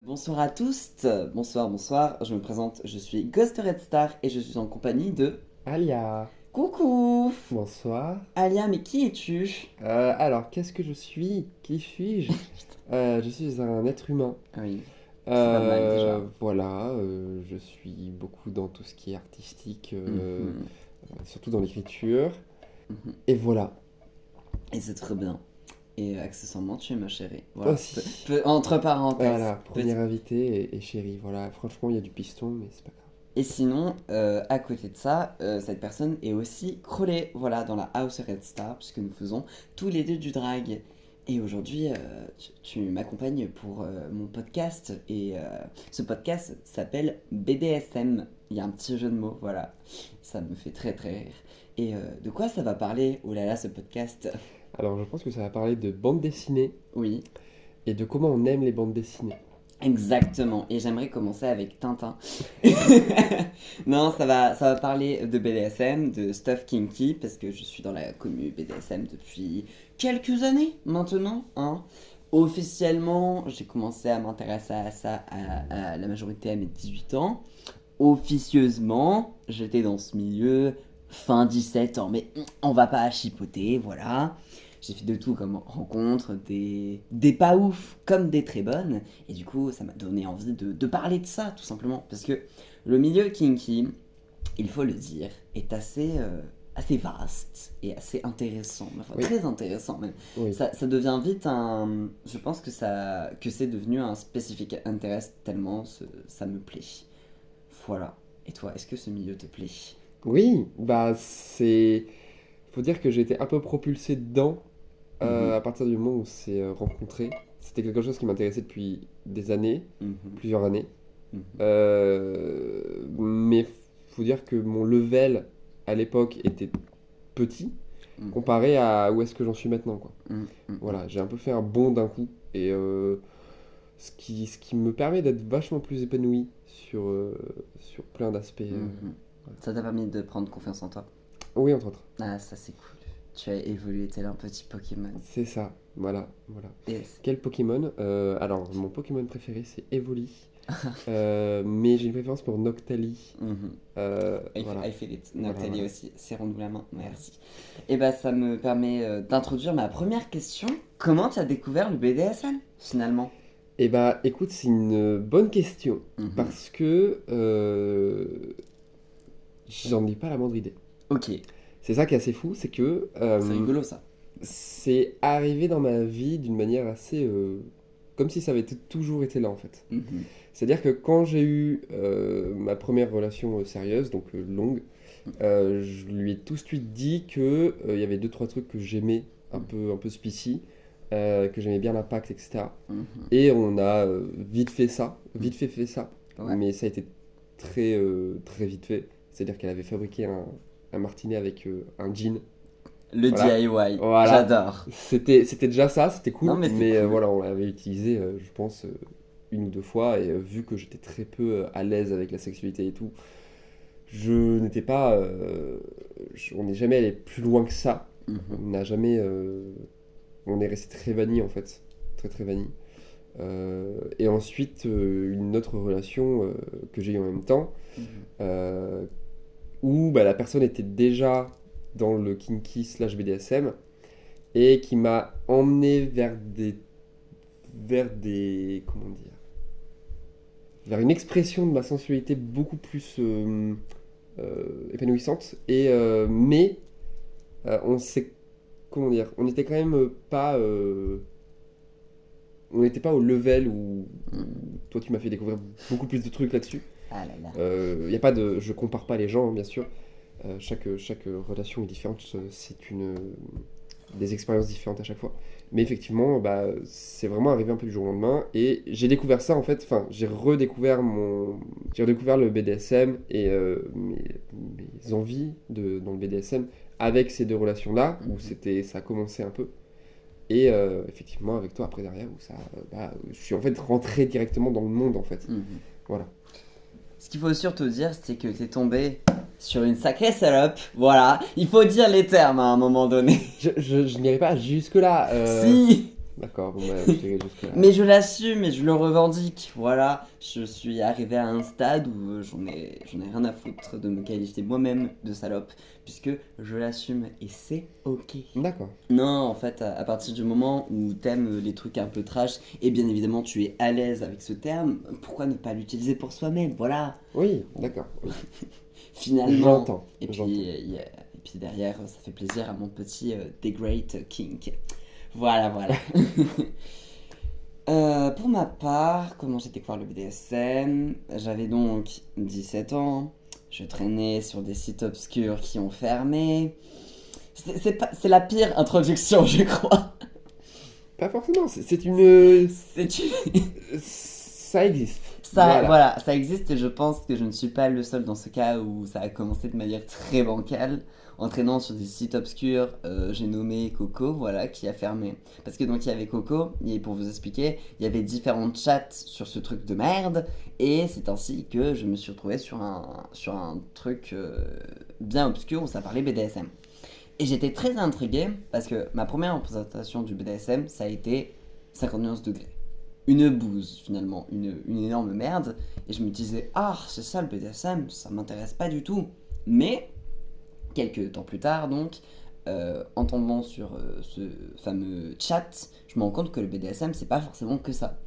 Bonsoir à tous, bonsoir, je me présente, je suis Ghost Red Star et je suis en compagnie de... Alia, Coucou bonsoir. Alia, mais qui es-tu? Alors, qu'est-ce que je suis? Qui suis-je? Je suis un être humain. Oui, c'est pas mal déjà. Voilà, je suis beaucoup dans tout ce qui est artistique, Mhm, surtout dans l'écriture. mhm. Et voilà, Et c'est très bien. Et accessoirement, tu es ma chérie. Voilà, aussi. entre parenthèses. Voilà, premier invité et chérie. Voilà, franchement, il y a du piston, mais c'est pas grave. Et sinon, à côté de ça, cette personne est aussi Crowley, voilà, dans la House Red Star, puisque nous faisons tous les deux du drag. Et aujourd'hui, tu m'accompagnes pour mon podcast, et ce podcast s'appelle BDSM. Il y a un petit jeu de mots, voilà, ça me fait très très rire. Et de quoi ça va parler? Oh là là, ce podcast. Alors, je pense que ça va parler de bande dessinée Oui, et de comment on aime les bandes dessinées. exactement. Et j'aimerais commencer avec Tintin. Non, ça va parler de BDSM, de stuff kinky, parce que je suis dans la commu BDSM depuis quelques années maintenant, hein. Officiellement, j'ai commencé à m'intéresser à ça à la majorité à mes 18 ans. Officieusement, j'étais dans ce milieu fin 17 ans, mais on va pas chipoter, voilà. J'ai fait de tout comme rencontres, des pas ouf comme des très bonnes, et du coup, ça m'a donné envie de parler de ça, tout simplement. Parce que le milieu kinky, il faut le dire, est assez vaste et assez intéressant, enfin, Oui, très intéressant même. oui. Ça devient vite un... Je pense que c'est devenu un specific interest tellement ça me plaît. Voilà. Et toi, est-ce que ce milieu te plaît? Oui, bah c'est... Faut dire que j'ai été un peu propulsé dedans Mhm, à partir du moment où on s'est rencontrés. C'était quelque chose qui m'intéressait depuis des années, mhm, plusieurs années. mhm, Mais faut dire que mon level à l'époque était petit mhm, comparé à où est-ce que j'en suis maintenant, quoi. mhm, mhm, Voilà, j'ai un peu fait un bond d'un coup et ce qui me permet d'être vachement plus épanoui sur plein d'aspects. mhm. Voilà. Ça t'a permis de prendre confiance en toi. Oui, entre autres. Ah, ça c'est cool. Tu as évolué tel un petit Pokémon. C'est ça, voilà, voilà. Yes. Quel Pokémon? Alors, mon Pokémon préféré, c'est Evoli. Mais j'ai une préférence pour Noctali. Mhm. Voilà, I feel it. voilà, Noctali voilà, aussi. Serrons-nous la main. voilà. Merci. Et bah, ça me permet d'introduire ma première question. Comment tu as découvert le BDSM finalement? Eh bah, écoute, c'est une bonne question Mhm. parce que j'en ai pas la moindre idée. Ok, C'est ça qui est assez fou, c'est que c'est rigolo ça. c'est arrivé dans ma vie d'une manière assez... comme si ça avait toujours été là en fait. Mhm. C'est-à-dire que quand j'ai eu ma première relation sérieuse, donc longue, je lui ai tout de suite dit que il y avait deux trois trucs que j'aimais un peu spicy, que j'aimais bien l'impact, etc. Mhm. Et on a vite fait ça, Ouais. mais ça a été très vite fait. C'est-à-dire qu'elle avait fabriqué un martinet avec un jean. Le Voilà, DIY, voilà. j'adore. C'était déjà ça, c'était Non cool, mais c'est mais cool. voilà, on l'avait utilisé, je pense, une ou deux fois, et vu que j'étais très peu à l'aise avec la sexualité et tout, je n'étais pas, on n'est jamais allé plus loin que ça. Mhm. On n'a jamais, on est resté très vanille en fait, très très vanille. Et ensuite, une autre relation que j'ai eue en même temps, Mhm. euh, où bah, la personne était déjà dans le kinky slash BDSM et qui m'a emmené comment dire, vers une expression de ma sensualité beaucoup plus épanouissante. Mais on s'est, comment dire, on n'était quand même pas, on n'était pas au level où Mhm. toi tu m'as fait découvrir beaucoup plus de trucs là-dessus. Ah là là. Y a pas de, je compare pas les gens, hein, bien sûr. Chaque relation est différente, c'est des expériences différentes à chaque fois. Mais effectivement, bah, c'est vraiment arrivé un peu du jour au lendemain. Et j'ai découvert ça en fait, enfin, j'ai redécouvert le BDSM et mes envies dans le BDSM avec ces deux relations-là, où Mhm. ça a commencé un peu. Et effectivement, avec toi après derrière, où bah, je suis en fait rentré directement dans le monde en fait. Mhm. Voilà. Ce qu'il faut surtout dire, c'est que t'es tombé sur une sacrée salope. Voilà, il faut dire les termes à un moment donné. Je n'irai pas jusque-là. Si. D'accord, bon bah j'irai jusque-là. Mais je l'assume et je le revendique. Voilà, je suis arrivé à un stade où j'en ai rien à foutre de me qualifier moi-même de salope, puisque je l'assume et c'est ok. D'accord. Non, en fait, à partir du moment où t'aimes les trucs un peu trash, et bien évidemment tu es à l'aise avec ce terme, pourquoi ne pas l'utiliser pour soi-même? Voilà, Oui, d'accord. Oui. finalement. J'entends. Et puis, J'entends. et puis derrière, ça fait plaisir à mon petit The Great Kink. Voilà, voilà. Pour ma part, comment j'ai découvert le BDSM? J'avais donc 17 ans, je traînais sur des sites obscurs qui ont fermé. C'est la pire introduction, je crois. Pas forcément, c'est une... C'est Ça existe. voilà, ça existe et je pense que je ne suis pas le seul dans ce cas où ça a commencé de manière très bancale, entraînant sur des sites obscurs. J'ai nommé Coco, voilà, qui a fermé. Parce que donc il y avait Coco, et pour vous expliquer, il y avait différents chats sur ce truc de merde, et c'est ainsi que je me suis retrouvé sur un truc bien obscur où ça parlait BDSM. Et j'étais très intrigué parce que ma première représentation du BDSM, ça a été 51 degrés. Une bouse finalement, une énorme merde. Et je me disais, ah, c'est ça le BDSM, ça m'intéresse pas du tout. Mais, quelques temps plus tard donc, en tombant sur ce fameux chat, je me rends compte que le BDSM, c'est pas forcément que ça.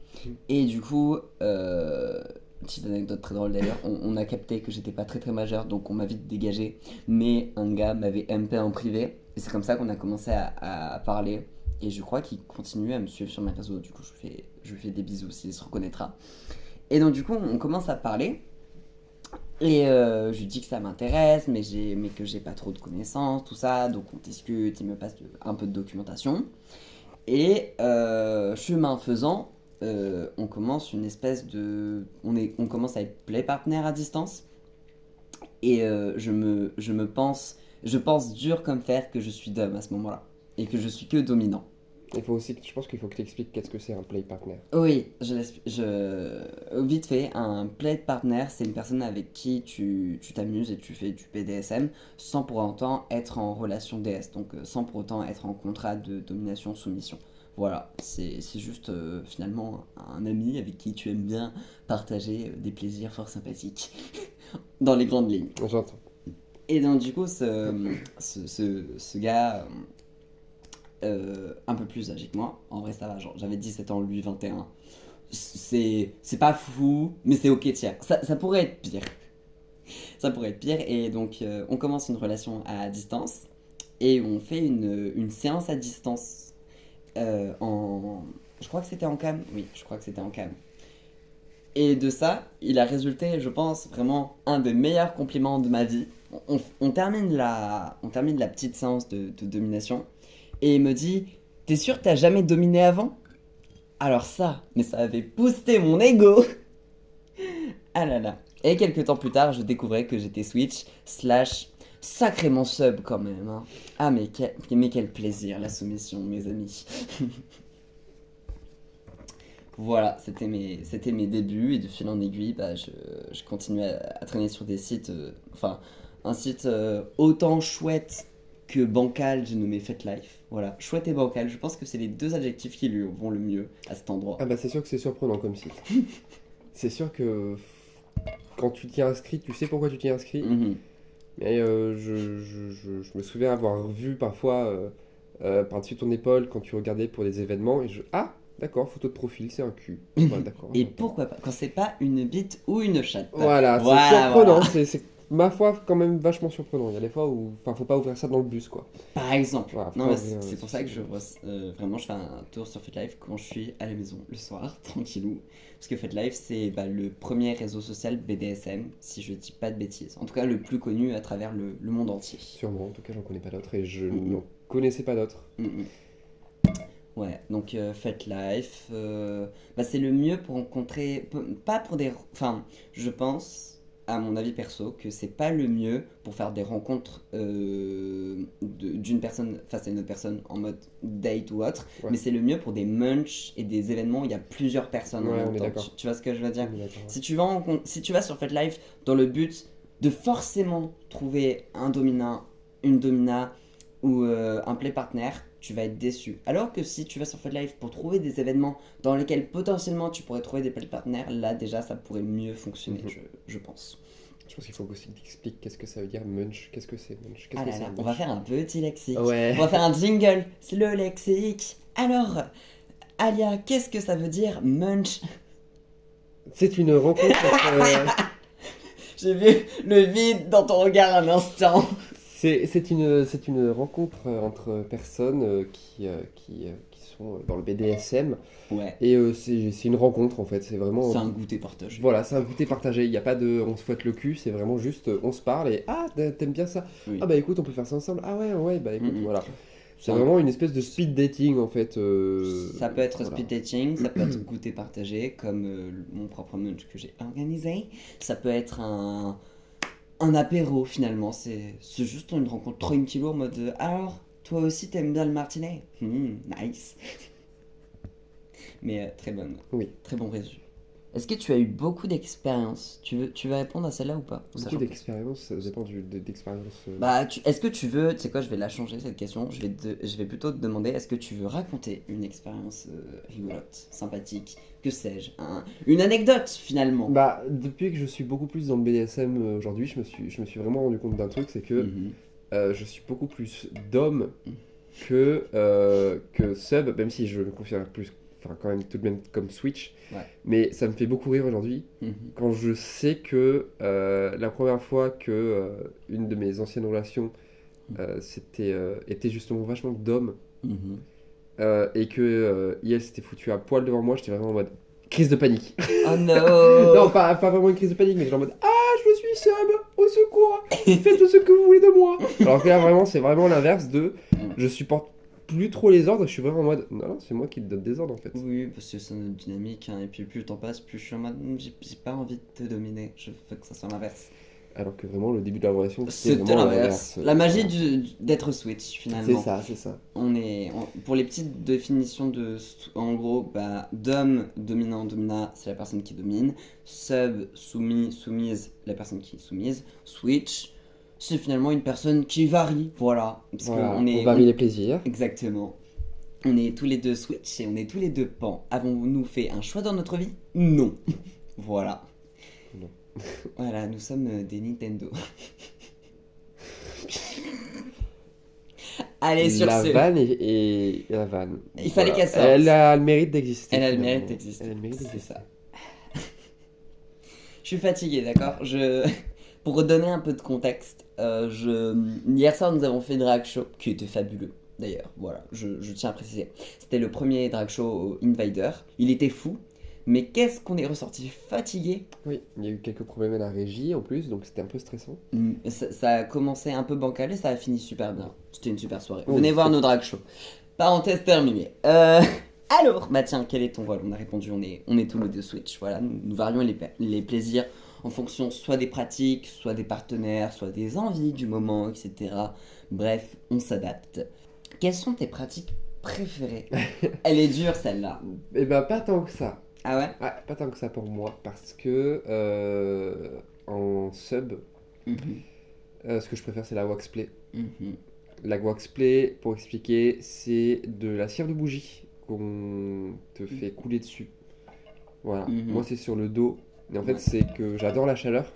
Et du coup, petite anecdote très drôle d'ailleurs, on a capté que j'étais pas très très majeur, donc on m'a vite dégagé. Mais un gars m'avait MP en privé, et c'est comme ça qu'on a commencé à parler. Et je crois qu'il continue à me suivre sur mes réseaux, du coup je lui fais des bisous s'il se reconnaîtra. Et donc du coup on commence à parler, et je lui dis que ça m'intéresse, mais que j'ai pas trop de connaissances, tout ça, donc on discute, il me passe un peu de documentation. Et chemin faisant, on commence une espèce de... On commence à être play partner à distance. Et je pense dur comme fer que je suis dom à ce moment-là. Et que je suis que dominant. Il faut aussi, je pense qu'il faut que tu expliques qu'est-ce que c'est un play partner. Oui, vite fait, un play partner, c'est une personne avec qui tu t'amuses et tu fais du BDSM sans pour autant être en relation DS, donc sans pour autant être en contrat de domination-soumission. Voilà, c'est juste finalement un ami avec qui tu aimes bien partager des plaisirs fort sympathiques, dans les grandes lignes. J'entends. Et donc du coup, ce gars, un peu plus âgé que moi, en vrai ça va, genre j'avais 17 ans, lui 21, c'est pas fou, mais c'est ok tiens, ça pourrait être pire. Ça pourrait être pire, et donc on commence une relation à distance, et on fait une séance à distance en... Je crois que c'était en cam, oui, je crois que c'était en cam. Et de ça, il a résulté, je pense, vraiment un des meilleurs compliments de ma vie. On termine la petite séance de domination, et il me dit, t'es sûr que t'as jamais dominé avant? Alors ça, mais ça avait boosté mon ego. Ah là là. Et quelques temps plus tard, je découvrais que j'étais Switch / sacrément sub quand même. Hein. Ah mais quel plaisir la soumission, mes amis. Voilà, c'était mes débuts, et de fil en aiguille, bah, je continuais à traîner sur des sites, enfin, un site autant chouette que bancal, j'ai nommé FetLife. Voilà, chouette et bancal, je pense que c'est les deux adjectifs qui lui vont le mieux à cet endroit. Ah bah c'est sûr que c'est surprenant comme site. C'est sûr que quand tu t'y inscris, tu sais pourquoi tu t'y inscris. Mhm. Mais je me souviens avoir vu parfois par-dessus ton épaule quand tu regardais pour des événements, et ah, d'accord, photo de profil, c'est un cul. Ouais, d'accord. Et pourquoi pas, quand c'est pas une bite ou une chatte. Voilà, c'est Voilà, surprenant, voilà. c'est ma foi quand même vachement surprenant. Il y a des fois où, enfin, faut pas ouvrir ça dans le bus, quoi. Par exemple. Voilà, faut Non, pas mais ouvrir, c'est pour ça que vraiment je fais un tour sur FetLife quand je suis à la maison le soir, tranquillou. Parce que FetLife c'est le premier réseau social BDSM, si je dis pas de bêtises. En tout cas le plus connu à travers le monde entier. Sûrement, en tout cas, j'en connais pas d'autres et je Mhm. n'en connaissais pas d'autres. Mhm. Ouais, donc FetLife, c'est le mieux pour rencontrer, pas pour des... Enfin, je pense, à mon avis perso, que c'est pas le mieux pour faire des rencontres d'une personne face à une autre personne en mode date ou autre, Ouais. mais c'est le mieux pour des munchs et des événements où il y a plusieurs personnes en Ouais, on même est temps. d'accord. Tu vois ce que je veux dire? On est d'accord, ouais. Si tu vas sur FetLife dans le but de forcément trouver un dominant, une domina ou un play partner, tu vas être déçu. Alors que si tu vas sur FetLife pour trouver des événements dans lesquels potentiellement tu pourrais trouver des partenaires, là déjà ça pourrait mieux fonctionner, je pense. Je pense qu'il faut aussi que tu expliques qu'est-ce que ça veut dire munch, qu'est-ce que c'est munch, qu'est-ce Ah que là c'est là, un on va munch. faire un petit lexique. Ouais. On va faire un jingle. C'est le lexique. Alors, Alia, qu'est-ce que ça veut dire munch? C'est une rencontre entre... J'ai vu le vide dans ton regard un instant. C'est une rencontre entre personnes qui sont dans le BDSM. Ouais, Et c'est une rencontre en fait, c'est vraiment... c'est un goûter partagé. Voilà, c'est un goûter partagé, il n'y a pas de on se fouette le cul, c'est vraiment juste on se parle et ah t'aimes bien ça? Oui. Ah bah écoute on peut faire ça ensemble, ah ouais bah écoute Mhm. voilà. C'est Ça- vraiment une espèce de speed dating en fait. Ça peut être voilà. speed dating, ça peut être goûter partagé, comme mon propre munch que j'ai organisé. Ça peut être un apéro finalement. C'est juste une rencontre tranquille en mode alors, toi aussi t'aimes bien le martinet? Nice. Mais très bonne. Oui. Très bon résumé. Est-ce que tu as eu beaucoup d'expérience? Tu veux répondre à celle-là ou pas? Ou Beaucoup sachant que- d'expérience, ça dépend d'expérience. Bah, est-ce que tu veux, tu sais quoi, je vais la changer cette question. Je vais plutôt te demander, est-ce que tu veux raconter une expérience rigolote, sympathique, que sais-je, une anecdote finalement. Bah, depuis que je suis beaucoup plus dans le BDSM aujourd'hui, je me suis vraiment rendu compte d'un truc, c'est que Mhm. je suis beaucoup plus d'homme que sub, même si je me considère plus, enfin quand même tout de même comme Switch. Ouais. Mais ça me fait beaucoup rire aujourd'hui Mhm. quand je sais que la première fois que une de mes anciennes relations était justement vachement d'homme Mhm. et que elle s'était foutue à poil devant moi, j'étais vraiment en mode crise de panique. Oh no. Non, pas vraiment une crise de panique, mais genre en mode ah, je me suis sub, au secours, faites ce que vous voulez de moi. Alors que là, vraiment, c'est vraiment l'inverse de je supporte plus trop les ordres, je suis vraiment en mode non, c'est moi qui te donne des ordres en fait. Oui, parce que c'est notre dynamique, hein, et puis plus le temps passe, plus je suis en mode, j'ai pas envie de te dominer, je veux que ça soit l'inverse. Alors que vraiment, le début de la relation, C'était vraiment l'inverse. La magie Voilà. d'être Switch finalement. C'est ça. Pour les petites définitions en gros, bah, dom, dominant, domina, c'est la personne qui domine. Sub, soumis, soumise, la personne qui est soumise. Switch, c'est finalement une personne qui varie, voilà. Parce Voilà, qu'on est, on varie les plaisirs. exactement. On est tous les deux Switch et on est tous les deux Pan. Avons-nous fait un choix dans notre vie? Non. Voilà. Non. Voilà, nous sommes des Nintendo. Allez, sur La ce. vanne et la vanne. Il fallait qu'elle sorte. Elle a le mérite d'exister. Elle a le finalement. mérite d'exister. Elle a le mérite C'est d'exister. ça. Je suis fatigué, d'accord. Pour redonner un peu de contexte, hier soir nous avons fait drag show qui était fabuleux. D'ailleurs, voilà, je tiens à préciser. C'était le premier drag show au Invader. Il était fou, mais qu'est-ce qu'on est ressorti fatigué. Oui, il y a eu quelques problèmes à la régie en plus, donc c'était un peu stressant. Ça a commencé un peu bancal et ça a fini super bien. C'était une super soirée. Oui, Venez voir c'était- nos drag shows. Parenthèse terminée. Alors, bah tiens, quel est ton vol? On a répondu, on est tous les deux Switch. Voilà, nous varions les plaisirs en fonction soit des pratiques, soit des partenaires, soit des envies du moment, etc. Bref, on s'adapte. Quelles sont tes pratiques préférées? Elle est dure celle-là. Eh ben, pas tant que ça. Ah ouais? Ah, pas tant que ça pour moi, parce que en sub, Mhm, ce que je préfère, c'est la wax play. mhm. La wax play, pour expliquer, c'est de la cire de bougie qu'on te fait couler dessus. Voilà. Mhm. Moi, c'est sur le dos. Et en fait, Ouais. c'est que j'adore la chaleur.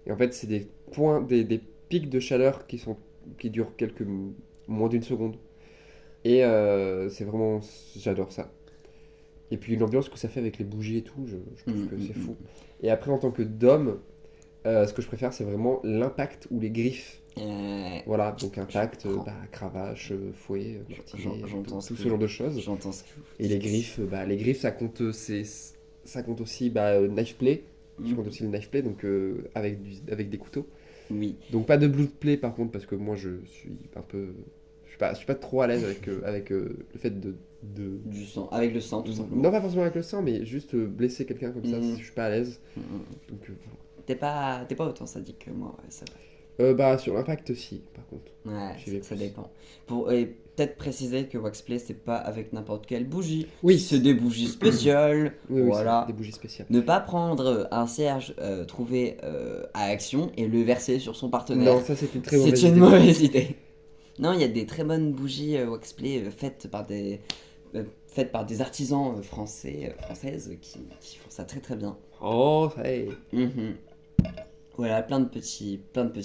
Et en fait, c'est des points, des pics de chaleur qui durent moins d'une seconde. Et c'est vraiment, j'adore ça. Et puis l'ambiance que ça fait avec les bougies et tout, je trouve que c'est fou. Et après, en tant que dom, ce que je préfère, c'est vraiment l'impact ou les griffes. Voilà, donc impact, cravache, fouet, martinet, J'entends tout ce genre de choses. J'entends ce que vous Et les dites. griffes, ça compte, ça compte aussi knife play. Je Mhm. compte aussi le knife play, donc avec des couteaux. Oui. Donc pas de blood play par contre, parce que moi je suis un peu, je suis pas trop à l'aise avec le fait de Du sang. Avec le sang, tout simplement. non pas forcément avec le sang, mais juste blesser quelqu'un comme ça, Mhm. je suis pas à l'aise. Mhm. Donc T'es pas autant sadique que moi, ouais, c'est vrai. bah sur l'impact aussi, par contre. Ouais, J'y vais ça plus. dépend. Et peut-être préciser que Waxplay, c'est pas avec n'importe quelle bougie. Oui. C'est des bougies spéciales. Oui, Voilà. c'est des bougies spéciales. Ne pas prendre un cierge trouvé à Action et le verser sur son partenaire. Non, ça c'est une très mauvaise C'est une idée. mauvaise idée. Non, il y a des très bonnes bougies wax-play faites par des artisans françaises qui font ça très très bien. Oh, hey. Mhm. Voilà, plein de petits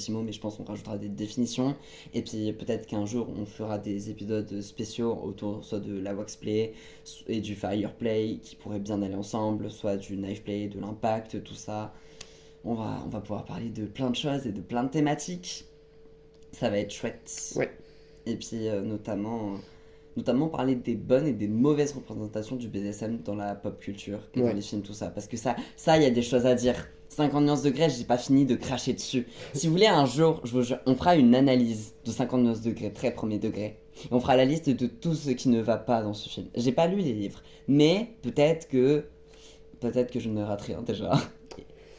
mots, mais je pense qu'on rajoutera des définitions. Et puis peut-être qu'un jour on fera des épisodes spéciaux autour soit de la waxplay et du fireplay qui pourraient bien aller ensemble, soit du knife-play, de l'impact, tout ça. On va pouvoir parler de plein de choses et de plein de thématiques. Ça va être chouette. Ouais. Et puis notamment parler des bonnes et des mauvaises représentations du BDSM dans la pop culture et dans Ouais. les films, tout ça. Parce que ça, il y a des choses à dire. 50 nuances degrés, j'ai pas fini de cracher dessus. Si vous voulez, un jour, je vous jure, on fera une analyse de 50 nuances degrés, très premier degré. Et on fera la liste de tout ce qui ne va pas dans ce film. J'ai pas lu les livres, mais peut-être que je ne rate rien déjà.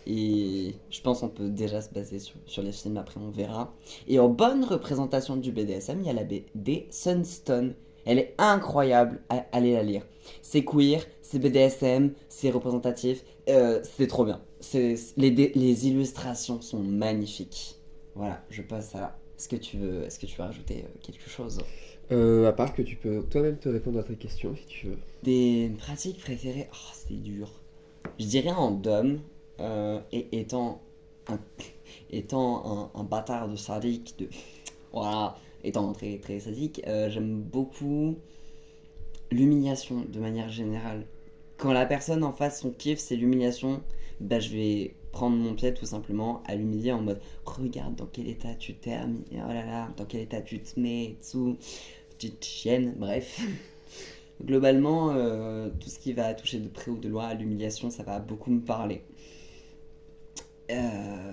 Et je pense qu'on peut déjà se baser sur les films, après on verra. Et en bonne représentation du BDSM, il y a la BD Sunstone. Elle est incroyable, allez la lire. C'est queer, c'est BDSM, c'est représentatif, c'est trop bien. Les illustrations sont magnifiques. Voilà, je passe à là. Est-ce que tu veux rajouter quelque chose? À part que tu peux toi-même te répondre à ta question si tu veux. Des pratiques préférées? Oh, c'est dur. Je dirais en dom, et un, étant un bâtard de sadique, voilà, étant très très sadique, j'aime beaucoup l'humiliation de manière générale. Quand la personne en face, son kiff, c'est l'humiliation, bah je vais prendre mon pied tout simplement à l'humilier en mode regarde dans quel état tu t'es mis, oh là là, dans quel état tu te mets, tout, petite chienne, bref. Globalement, tout ce qui va toucher de près ou de loin à l'humiliation, ça va beaucoup me parler.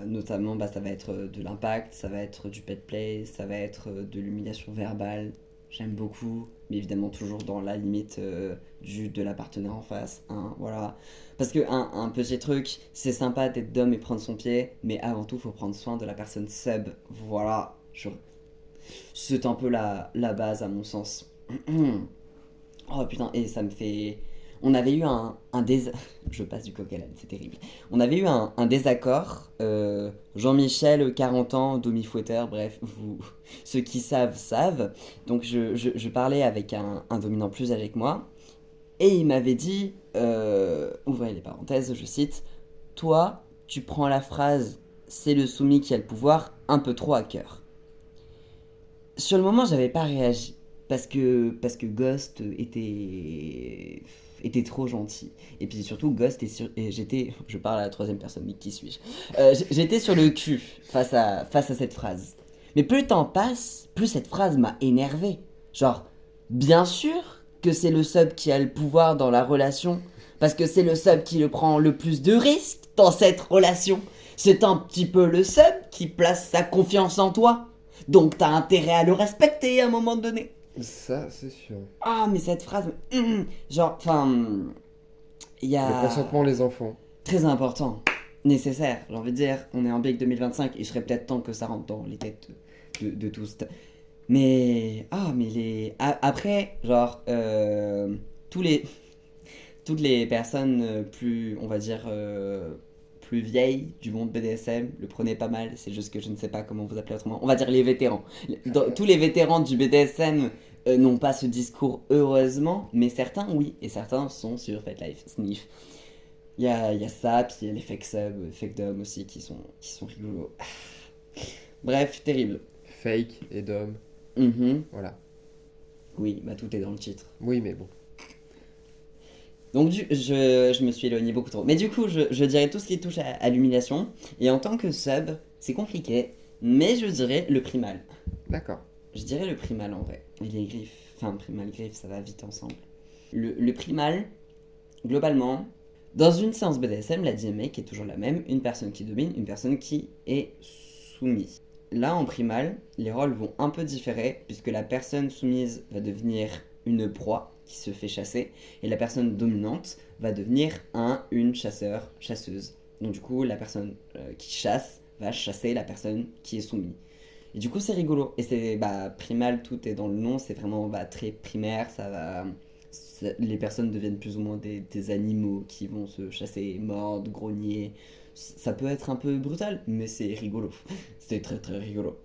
Notamment, bah, ça va être de l'impact, ça va être du pet play, ça va être de l'humiliation verbale. J'aime beaucoup, mais évidemment toujours dans la limite de la partenaire en face. Hein, voilà. Parce que un petit truc, c'est sympa d'être d'homme et prendre son pied, mais avant tout, faut prendre soin de la personne sub. Voilà. C'est un peu la base à mon sens. Oh putain, et ça me fait. On avait eu un Je passe du coq à l'âne, c'est terrible. On avait eu un désaccord. Jean-Michel, 40 ans, demi-fouetteur, bref, ceux qui savent, savent. Donc je parlais avec un dominant plus âgé que moi. Et il m'avait dit, ouvrez les parenthèses, je cite, toi, tu prends la phrase c'est le soumis qui a le pouvoir un peu trop à cœur. Sur le moment, j'avais pas réagi parce que Ghost était trop gentil. Et puis surtout, Ghost et j'étais, je parle à la troisième personne, mais qui suis-je? J'étais sur le cul face à cette phrase. Mais plus le temps passe, plus cette phrase m'a énervé. Genre, bien sûr que c'est le sub qui a le pouvoir dans la relation, parce que c'est le sub qui le prend le plus de risques dans cette relation. C'est un petit peu le sub qui place sa confiance en toi. Donc t'as intérêt à le respecter à un moment donné. Ça, c'est sûr. Ah, mais cette phrase, genre, enfin, il y Le a consentement, les enfants. très important, nécessaire. J'ai envie de dire, on est en Big 2025, il serait peut-être temps que ça rentre dans les têtes de tous. Après, genre, tous les, toutes les personnes plus, on va dire, plus vieilles du monde BDSM le prenaient pas mal. C'est juste que je ne sais pas comment vous appelez autrement. On va dire les vétérans. Tous les vétérans du BDSM n'ont pas ce discours, heureusement, mais certains oui, et certains sont sur Fat Life Sniff. Il y a ça, puis il y a les fake subs, fake dom aussi qui sont rigolos. Bref, terrible. Fake et Dom. Mhm. Voilà. Oui, bah tout est dans le titre. Oui, mais bon. Donc je me suis éloigné beaucoup trop. Mais du coup, je dirais tout ce qui touche à l'humiliation. Et en tant que sub, c'est compliqué. Mais je dirais le primal. D'accord. Je dirais le primal en vrai. Et les griffes. Enfin, primal, griffes, ça va vite ensemble. Le primal, globalement, dans une séance BDSM, la dynamique est toujours la même. Une personne qui domine, une personne qui est soumise. Là, en primal, les rôles vont un peu différer, puisque la personne soumise va devenir une proie qui se fait chasser, et la personne dominante va devenir une chasseur, chasseuse. Donc du coup, la personne qui chasse va chasser la personne qui est soumise. Et du coup, c'est rigolo. Et c'est primal, tout est dans le nom, c'est vraiment très primaire, les personnes deviennent plus ou moins des animaux qui vont se chasser, mordre, grogner. Ça peut être un peu brutal, mais c'est rigolo. C'est très très rigolo.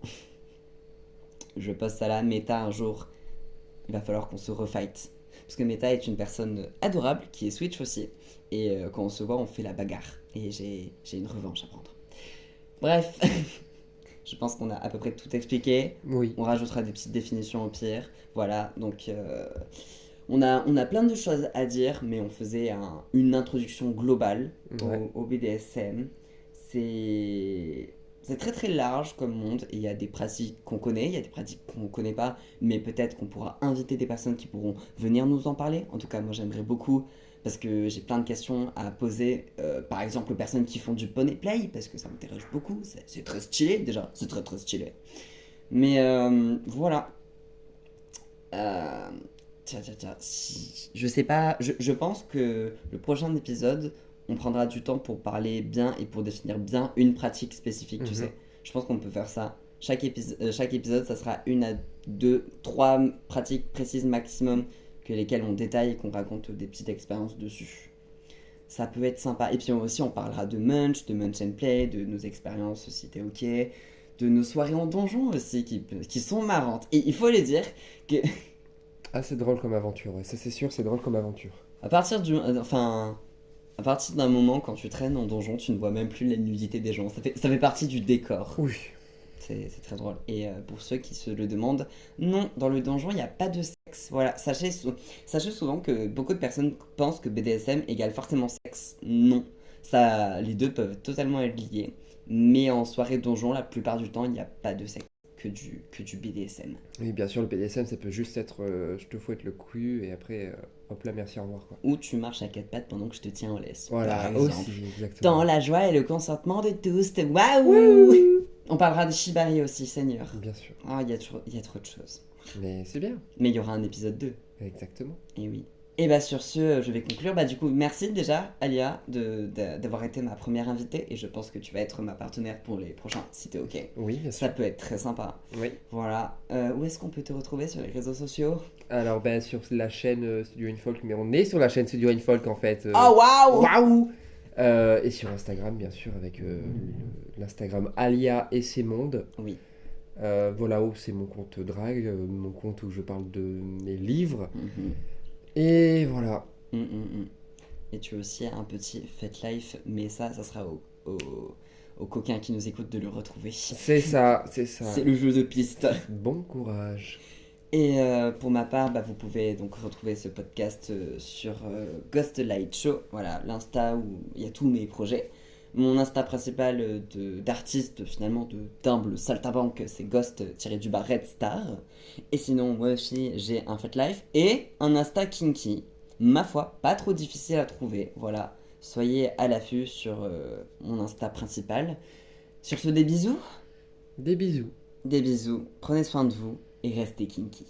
je poste ça là. Meta, un jour, il va falloir qu'on se refight. Parce que Meta est une personne adorable, qui est Switch aussi. Et quand on se voit, on fait la bagarre. Et j'ai une revanche à prendre. Bref, je pense qu'on a à peu près tout expliqué. Oui. On rajoutera des petites définitions au pire. Voilà, donc on a plein de choses à dire, mais on faisait une introduction globale Ouais. au BDSM. C'est très très large comme monde et il y a des pratiques qu'on connaît, il y a des pratiques qu'on ne connaît pas, mais peut-être qu'on pourra inviter des personnes qui pourront venir nous en parler. En tout cas, moi j'aimerais beaucoup parce que j'ai plein de questions à poser, par exemple aux personnes qui font du poney play, parce que ça m'intéresse beaucoup, c'est très stylé déjà, c'est très très stylé. Mais voilà. Euh, tiens, je sais pas, je pense que le prochain épisode, on prendra du temps pour parler bien et pour définir bien une pratique spécifique, tu Mhm. sais. Je pense qu'on peut faire ça. Chaque épisode, ça sera une à deux, trois pratiques précises maximum que lesquelles on détaille et qu'on raconte des petites expériences dessus. Ça peut être sympa. Et puis aussi, on parlera de Munch and Play, de nos expériences si t'es ok, de nos soirées en donjon aussi qui sont marrantes. Et il faut les dire que Ah, c'est drôle comme aventure, ouais. Ça c'est sûr, c'est drôle comme aventure. à partir à partir d'un moment, quand tu traînes en donjon, tu ne vois même plus la nudité des gens. Ça fait partie du décor. Oui. C'est très drôle. Et pour ceux qui se le demandent, non, dans le donjon, il n'y a pas de sexe. Voilà, sachez souvent que beaucoup de personnes pensent que BDSM égale forcément sexe. Non, les deux peuvent totalement être liés. Mais en soirée donjon, la plupart du temps, il n'y a pas de sexe que du BDSM. Et bien sûr, le BDSM, ça peut juste être je te fouette le cul et après, hop là, merci, au revoir, quoi. Ou tu marches à quatre pattes pendant que je te tiens en laisse. Par Voilà, exemple. aussi, exactement. Dans la joie et le consentement de tous. Waouh! On parlera des shibari aussi, Seigneur. Bien sûr. Ah, il y a trop de choses. Mais c'est bien. Mais il y aura un épisode 2. Exactement. Et oui. Et bah sur ce, je vais conclure. Bah du coup, merci déjà, Alia, d'avoir été ma première invitée. Et je pense que tu vas être ma partenaire pour les prochains, si t'es ok. Oui, bien Ça sûr. peut être très sympa. Oui. Voilà. Où est-ce qu'on peut te retrouver sur les réseaux sociaux? Alors, ben, sur la chaîne Studio Infolk, mais on est sur la chaîne Studio Infolk en fait. Oh waouh! Waouh! Et sur Instagram, bien sûr, avec l'Instagram Alia et ses mondes. Oui. Voilà, où c'est mon compte drag, mon compte où je parle de mes livres. Mhm. Et voilà. Et tu as aussi un petit Fat Life, mais ça sera aux coquins qui nous écoutent de le retrouver. C'est ça, c'est ça. C'est le jeu de piste. Bon courage. Et pour ma part, bah, vous pouvez donc retrouver ce podcast sur Ghost Light Show, voilà, l'Insta où il y a tous mes projets. Mon Insta principal d'artiste, finalement, d'humble saltabanque, c'est Ghost-Red Star. Et sinon, moi aussi, j'ai un Fat Life et un Insta kinky. Ma foi, pas trop difficile à trouver, voilà. Soyez à l'affût sur mon Insta principal. Sur ce, des bisous. Des bisous. Des bisous, prenez soin de vous et restez kinky.